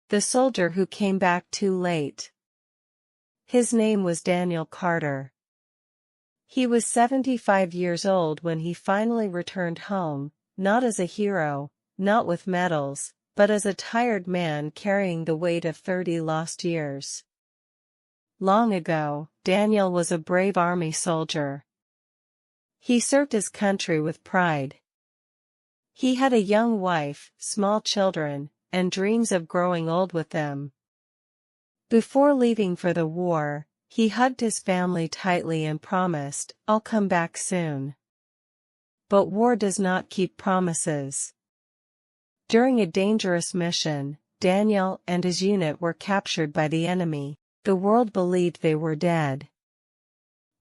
The soldier who came back too late. His name was Daniel Carter. He was 75 years old when he finally returned home, not as a hero, not with medals, but as a tired man carrying the weight of 30 lost years. Long ago, Daniel was a brave army soldier. He served his country with pride. He had a young wife, small children, and dreams of growing old with them. Before leaving for the war, he hugged his family tightly and promised, "I'll come back soon." But war does not keep promises. During a dangerous mission, Daniel and his unit were captured by the enemy. The world believed they were dead.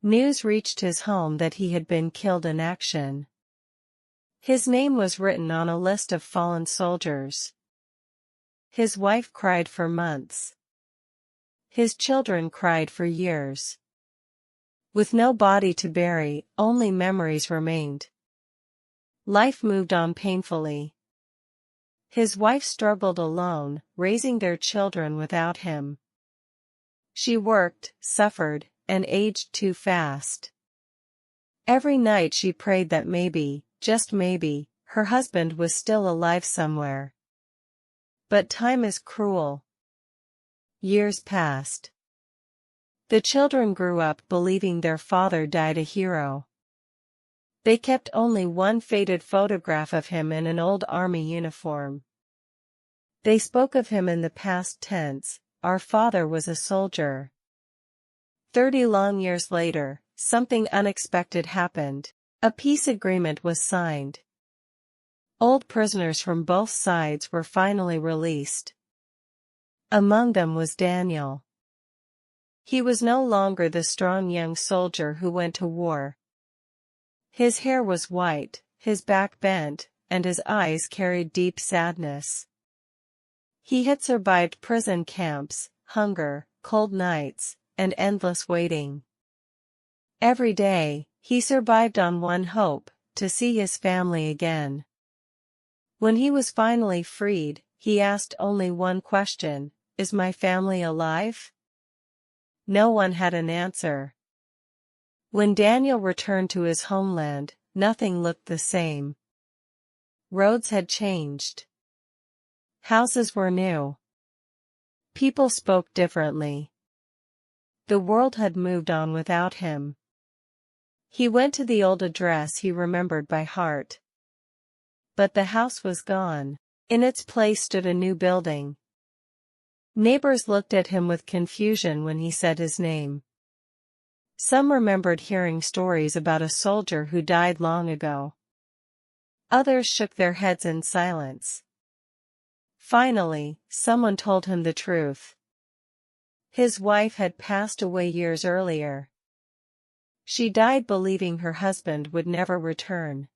News reached his home that he had been killed in action. His name was written on a list of fallen soldiers. His wife cried for months. His children cried for years. With no body to bury, only memories remained. Life moved on painfully. His wife struggled alone, raising their children without him. She worked, suffered, and aged too fast. Every night she prayed that maybe, just maybe, her husband was still alive somewhere. But time is cruel. Years passed. The children grew up believing their father died a hero. They kept only one faded photograph of him in an old army uniform. They spoke of him in the past tense, "Our father was a soldier." 30 long years later, something unexpected happened. A peace agreement was signed. Old prisoners from both sides were finally released. Among them was Daniel. He was no longer the strong young soldier who went to war. His hair was white, his back bent, and his eyes carried deep sadness. He had survived prison camps, hunger, cold nights, and endless waiting. Every day, he survived on one hope, to see his family again. When he was finally freed, he asked only one question: "Is my family alive?" No one had an answer. When Daniel returned to his homeland, nothing looked the same. Roads had changed. Houses were new. People spoke differently. The world had moved on without him. He went to the old address he remembered by heart. But the house was gone. In its place stood a new building. Neighbors looked at him with confusion when he said his name. Some remembered hearing stories about a soldier who died long ago. Others shook their heads in silence. Finally, someone told him the truth. His wife had passed away years earlier. She died believing her husband would never return.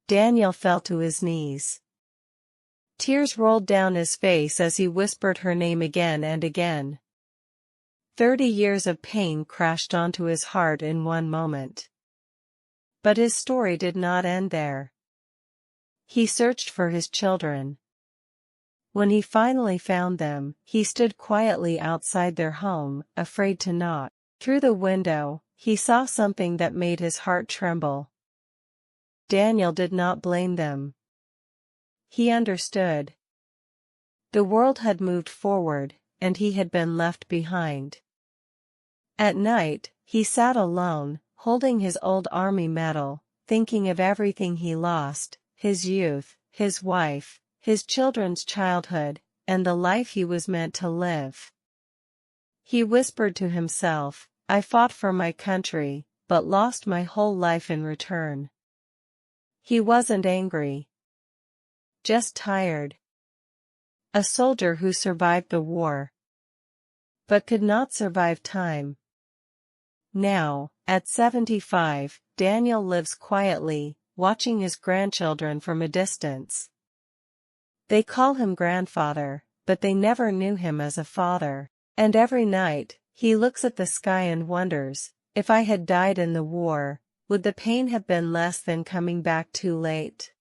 Daniel fell to his knees. Tears rolled down his face as he whispered her name again and again. 30 years of pain crashed onto his heart in one moment. But his story did not end there. He searched for his children. When he finally found them, he stood quietly outside their home, afraid to knock. Through the window, he saw something that made his heart tremble. Daniel did not blame them. He understood. The world had moved forward, and he had been left behind. At night, he sat alone, holding his old army medal, thinking of everything he lost: his youth, his wife, his children's childhood, and the life he was meant to live. He whispered to himself, "I fought for my country, but lost my whole life in return." He wasn't angry. Just tired. A soldier who survived the war, but could not survive time. Now, at 75, Daniel lives quietly, watching his grandchildren from a distance. They call him grandfather, but they never knew him as a father. And every night, he looks at the sky and wonders, if I had died in the war, would the pain have been less than coming back too late?